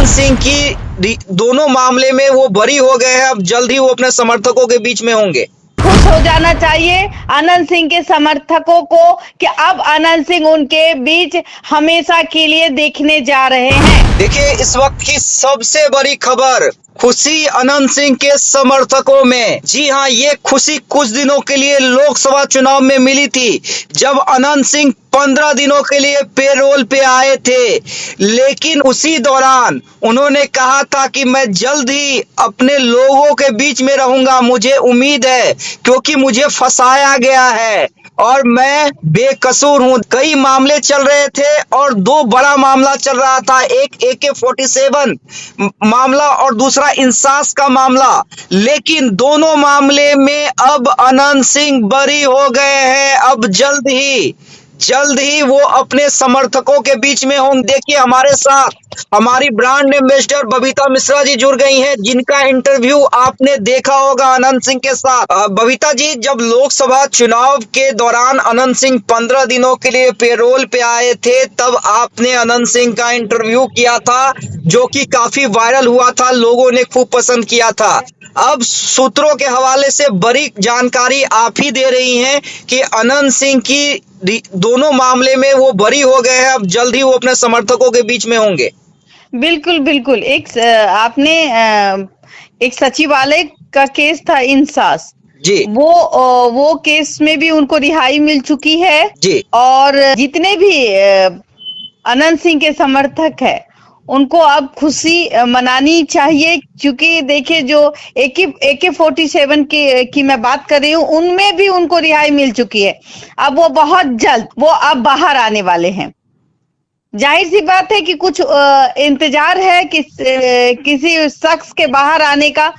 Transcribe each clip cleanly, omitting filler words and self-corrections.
सिंह की दोनों मामले में वो बरी हो गए हैं। अब जल्द ही वो अपने समर्थकों के बीच में होंगे। खुश हो जाना चाहिए अनंत सिंह के समर्थकों को कि अब अनंत सिंह उनके बीच हमेशा के लिए देखने जा रहे हैं। देखिए, इस वक्त की सबसे बड़ी खबर, खुशी अनंत सिंह के समर्थकों में। जी हाँ, ये खुशी कुछ दिनों के लिए लोकसभा चुनाव में मिली थी, जब अनंत सिंह 15 दिनों के लिए पेरोल पे आए थे। लेकिन उसी दौरान उन्होंने कहा था कि मैं जल्द ही अपने लोगों के बीच में रहूंगा, मुझे उम्मीद है, क्योंकि मुझे फंसाया गया है और मैं बेकसूर हूं। कई मामले चल रहे थे और दो बड़ा मामला चल रहा था, एक AK-47 मामला और दूसरा इंसास का मामला। लेकिन दोनों मामले में अब अनंत सिंह बरी हो गए हैं। अब जल्द ही वो अपने समर्थकों के बीच में होंगे। देखिए, हमारे साथ हमारी ब्रांड एम्बेसडर बबीता मिश्रा जी जुड़ गई हैं, जिनका इंटरव्यू आपने देखा होगा अनंत सिंह के साथ। बबीता जी, जब लोकसभा चुनाव के दौरान अनंत सिंह 15 दिनों के लिए पेरोल पे आए थे, तब आपने अनंत सिंह का इंटरव्यू किया था, जो कि काफी वायरल हुआ था, लोगों ने खूब पसंद किया था। अब सूत्रों के हवाले से बड़ी जानकारी आप ही दे रही हैं कि अनंत सिंह की दोनों मामले में वो बरी हो गए हैं। अब जल्द ही वो अपने समर्थकों के बीच में होंगे। बिल्कुल बिल्कुल। आपने एक सचिवालय का केस था इंसास जी, वो केस में भी उनको रिहाई मिल चुकी है जी, और जितने भी अनंत सिंह के समर्थक है उनको अब खुशी मनानी चाहिए, क्योंकि देखिए जो AK-47 की मैं बात कर रही हूँ, उनमें भी उनको रिहाई मिल चुकी है। अब वो बहुत जल्द वो अब बाहर आने वाले हैं। जाहिर सी बात है कि कुछ इंतजार है किसी शख्स के बाहर आने का,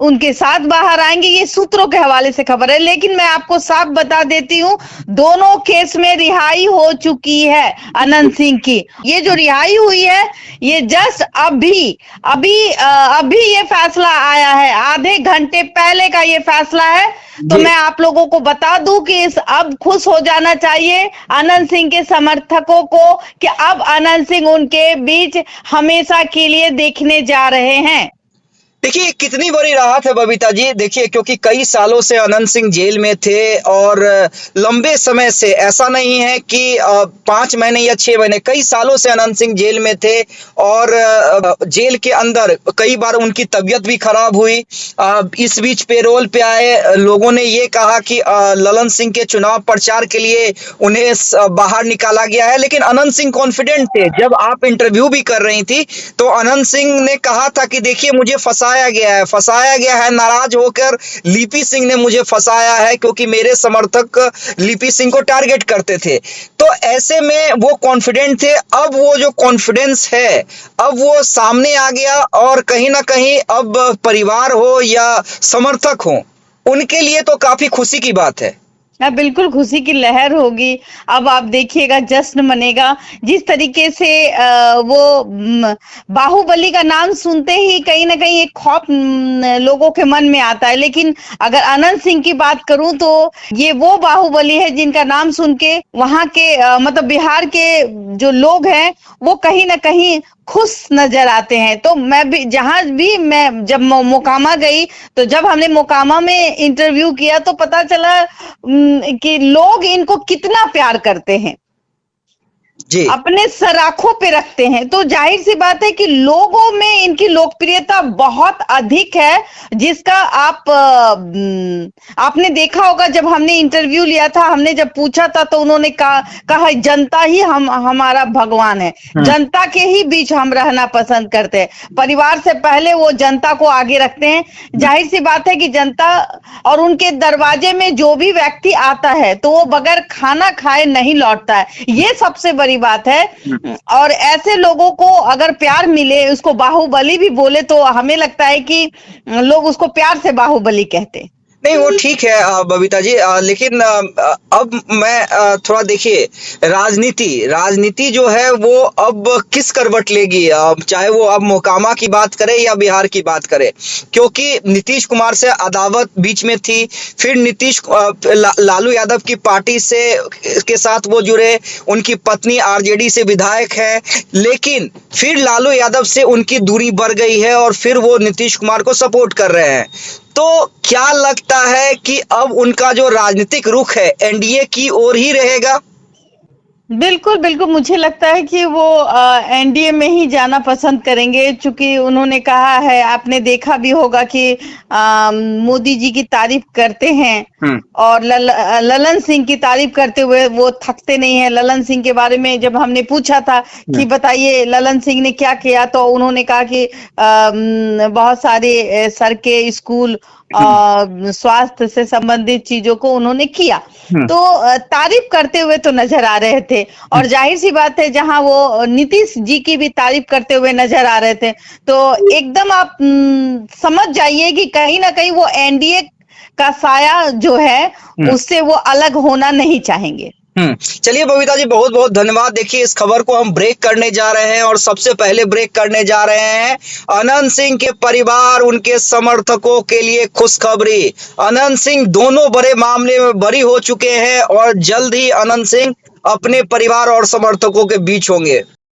उनके साथ बाहर आएंगे, ये सूत्रों के हवाले से खबर है। लेकिन मैं आपको साफ बता देती हूँ, दोनों केस में रिहाई हो चुकी है अनंत सिंह की। ये जो रिहाई हुई है, ये जस्ट अभी ये फैसला आया है, आधे घंटे पहले का ये फैसला है। तो मैं आप लोगों को बता दूं कि अब खुश हो जाना चाहिए अनंत सिंह के समर्थकों को कि अब अनंत सिंह उनके बीच हमेशा के लिए देखने जा रहे हैं। देखिए, कितनी बड़ी राहत है बबीता जी। देखिए, क्योंकि कई सालों से अनंत सिंह जेल में थे और लंबे समय से, ऐसा नहीं है कि 5 महीने या 6 महीने, कई सालों से अनंत सिंह जेल में थे और जेल के अंदर कई बार उनकी तबीयत भी खराब हुई। इस बीच पेरोल पे आए लोगों ने ये कहा कि ललन सिंह के चुनाव प्रचार के लिए उन्हें बाहर निकाला गया है। लेकिन अनंत सिंह कॉन्फिडेंट थे। जब आप इंटरव्यू भी कर रही थी तो अनंत सिंह ने कहा था कि देखिए, मुझे फंसाया गया है, नाराज होकर लिपि सिंह ने मुझे फंसाया है, क्योंकि मेरे समर्थक लिपि सिंह को टारगेट करते थे। तो ऐसे में वो कॉन्फिडेंट थे। अब वो जो कॉन्फिडेंस है, अब वो सामने आ गया और कहीं ना कहीं अब परिवार हो या समर्थक हो, उनके लिए तो काफी खुशी की बात है। बिल्कुल खुशी की लहर होगी। अब आप देखिएगा, जश्न मनेगा। जिस तरीके से वो बाहुबली का नाम सुनते ही कहीं ना कहीं एक खौफ लोगों के मन में आता है। लेकिन अगर अनंत सिंह की बात करूं तो ये वो बाहुबली है जिनका नाम सुन के वहां के मतलब बिहार के जो लोग हैं वो कहीं ना कहीं खुश नजर आते हैं। तो मैं भी मैं जब मोकामा गई, तो जब हमने मोकामा में इंटरव्यू किया तो पता चला कि लोग इनको कितना प्यार करते हैं, जी, अपने सराखों पे रखते हैं। तो जाहिर सी बात है कि लोगों में इनकी लोकप्रियता बहुत अधिक है, जिसका आपने देखा होगा। जब हमने इंटरव्यू लिया था, हमने जब पूछा था तो उन्होंने कहा जनता ही हमारा भगवान है, जनता के ही बीच हम रहना पसंद करते हैं। परिवार से पहले वो जनता को आगे रखते हैं। जाहिर सी बात है कि जनता और उनके दरवाजे में जो भी व्यक्ति आता है तो वो बगैर खाना खाए नहीं लौटता है, ये सबसे बड़ी बात है। और ऐसे लोगों को अगर प्यार मिले, उसको बाहुबली भी बोले, तो हमें लगता है कि लोग उसको प्यार से बाहुबली कहते। नहीं वो ठीक है बबीता जी, लेकिन अब मैं थोड़ा देखिए, राजनीति जो है वो अब किस करवट लेगी, चाहे वो अब मोकामा की बात करे या बिहार की बात करे, क्योंकि नीतीश कुमार से अदावत बीच में थी, फिर लालू यादव की पार्टी से के साथ वो जुड़े, उनकी पत्नी आरजेडी से विधायक है, लेकिन फिर लालू यादव से उनकी दूरी बढ़ गई है और फिर वो नीतीश कुमार को सपोर्ट कर रहे हैं। तो क्या लगता है कि अब उनका जो राजनीतिक रुख है एनडीए की ओर ही रहेगा? बिल्कुल, बिल्कुल, मुझे लगता है कि वो एनडीए में ही जाना पसंद करेंगे, चूँकि उन्होंने कहा है, आपने देखा भी होगा कि मोदी जी की तारीफ करते हैं और ललन सिंह की तारीफ करते हुए वो थकते नहीं हैं। ललन सिंह के बारे में जब हमने पूछा था कि बताइए ललन सिंह ने क्या किया, तो उन्होंने कहा कि बहुत सारे सड़कें, स्कूल, स्वास्थ्य से संबंधित चीजों को उन्होंने किया, तो तारीफ करते हुए तो नजर आ रहे थे। और जाहिर सी बात है, जहां वो नीतीश जी की भी तारीफ करते हुए नजर आ रहे थे, तो एकदम आप समझ जाइए कि कहीं ना कहीं वो एनडीए का साया जो है उससे वो अलग होना नहीं चाहेंगे। चलिए बबीता जी, बहुत बहुत धन्यवाद। देखिए, इस खबर को हम ब्रेक करने जा रहे हैं और सबसे पहले ब्रेक करने जा रहे हैं अनंत सिंह के परिवार, उनके समर्थकों के लिए खुशखबरी। अनंत सिंह दोनों बड़े मामले में बरी हो चुके हैं और जल्द ही अनंत सिंह अपने परिवार और समर्थकों के बीच होंगे।